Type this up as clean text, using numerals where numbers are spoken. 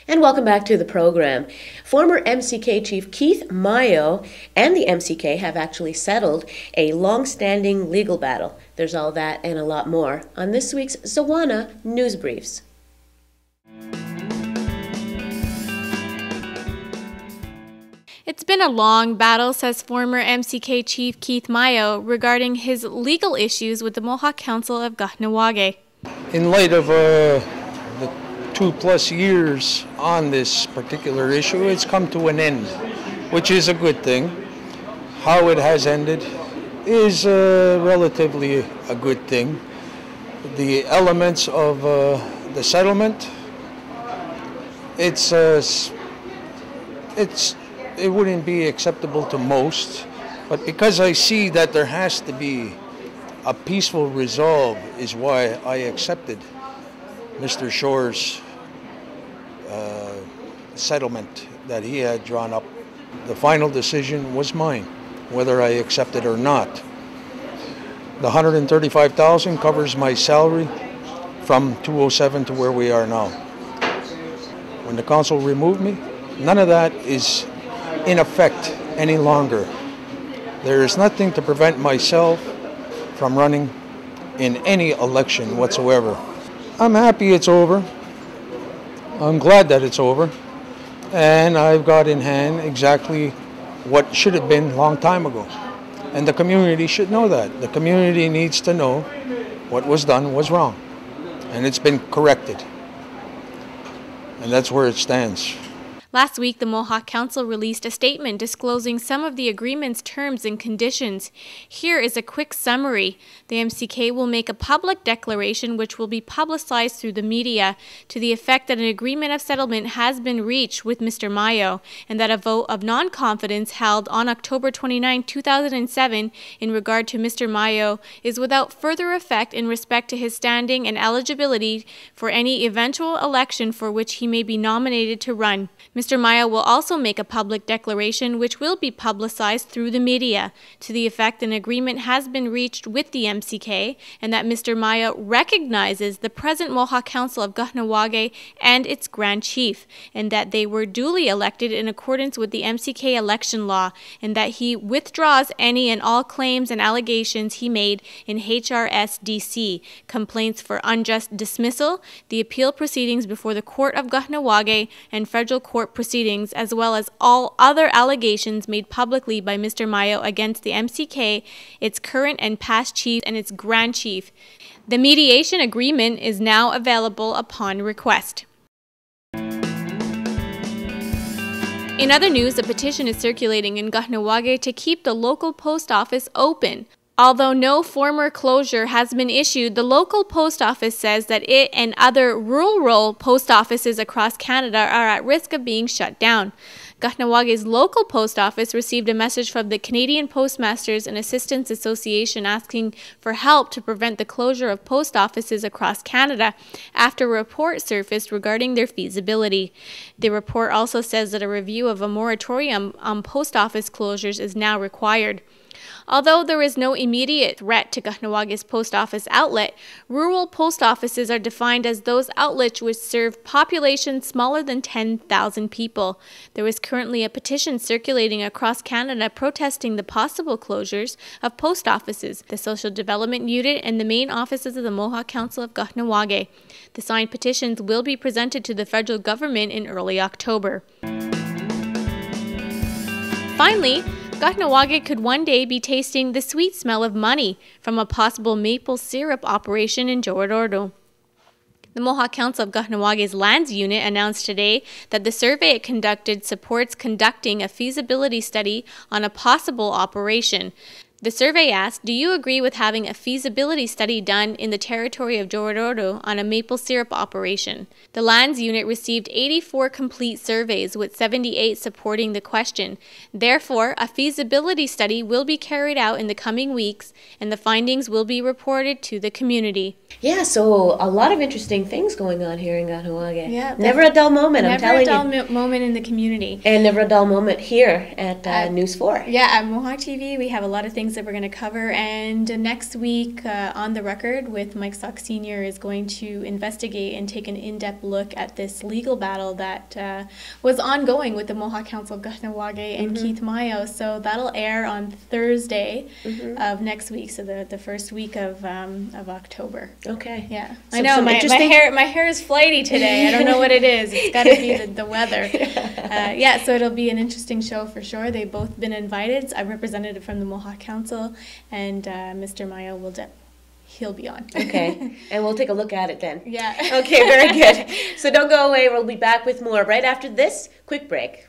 And welcome back to the program. Former MCK Chief Keith Mayo and the MCK have actually settled a long-standing legal battle. There's all that and a lot more on this week's Zawana News Briefs. It's been a long battle, says former MCK Chief Keith Mayo, regarding his legal issues with the Mohawk Council of Kahnawake. In light of the 2+ years on this particular issue, it's come to an end, which is a good thing. How it has ended is relatively a good thing. The elements of the settlement, it wouldn't be acceptable to most, but because I see that there has to be a peaceful resolve is why I accepted Mr. Shore's settlement that he had drawn up. The final decision was mine, whether I accept it or not. The $135,000 covers my salary from 207 to where we are now. When the council removed me, none of that is in effect any longer. There is nothing to prevent myself from running in any election whatsoever. I'm happy it's over. I'm glad that it's over. And I've got in hand exactly what should have been a long time ago. And the community should know that. The community needs to know what was done was wrong. And it's been corrected. And that's where it stands. Last week, the Mohawk Council released a statement disclosing some of the agreement's terms and conditions. Here is a quick summary. The MCK will make a public declaration which will be publicized through the media to the effect that an agreement of settlement has been reached with Mr. Mayo and that a vote of non-confidence held on October 29, 2007 in regard to Mr. Mayo is without further effect in respect to his standing and eligibility for any eventual election for which he may be nominated to run. Mr. Mayo will also make a public declaration which will be publicized through the media to the effect an agreement has been reached with the MCK and that Mr. Mayo recognizes the present Mohawk Council of Kahnawake and its Grand Chief and that they were duly elected in accordance with the MCK election law and that he withdraws any and all claims and allegations he made in HRSDC, complaints for unjust dismissal, the appeal proceedings before the Court of Kahnawake and federal court proceedings, as well as all other allegations made publicly by Mr. Mayo against the MCK, its current and past chief, and its Grand Chief. The mediation agreement is now available upon request. In other news, a petition is circulating in Kahnawake to keep the local post office open. Although no formal closure has been issued, the local post office says that it and other rural post offices across Canada are at risk of being shut down. Kahnawake's local post office received a message from the Canadian Postmasters and Assistants Association asking for help to prevent the closure of post offices across Canada after a report surfaced regarding their feasibility. The report also says that a review of a moratorium on post office closures is now required. Although there is no immediate threat to Kahnawake's post office outlet, rural post offices are defined as those outlets which serve populations smaller than 10,000 people. There is currently a petition circulating across Canada protesting the possible closures of post offices, the Social Development Unit, and the main offices of the Mohawk Council of Kahnawake. The signed petitions will be presented to the federal government in early October. Finally, Kahnawake could one day be tasting the sweet smell of money from a possible maple syrup operation in Jorodo. The Mohawk Council of Kahnawake's Lands Unit announced today that the survey it conducted supports conducting a feasibility study on a possible operation. The survey asked, do you agree with having a feasibility study done in the territory of Jorodo on a maple syrup operation? The Lands Unit received 84 complete surveys, with 78 supporting the question. Therefore, a feasibility study will be carried out in the coming weeks, and the findings will be reported to the community. Yeah, so a lot of interesting things going on here in Kahnawake. Yeah, never a dull moment, I'm telling you. Never a dull moment in the community. And never a dull moment here at News 4. Yeah, at Mohawk TV, we have a lot of things things that we're going to cover. And next week, On the Record with Mike Stock Sr. is going to investigate and take an in-depth look at this legal battle that was ongoing with the Mohawk Council, Kahnawake, and Keith Mayo. So that'll air on Thursday of next week, so the first week of October. Okay. Yeah. I know, my hair is flighty today. I don't know what it is. It's got to be the weather. Yeah, so it'll be an interesting show for sure. They've both been invited. A representative from the Mohawk Council, and Mr. Mayo he'll be on. Okay, and we'll take a look at it then. Yeah. Okay, very good. So don't go away. We'll be back with more right after this quick break.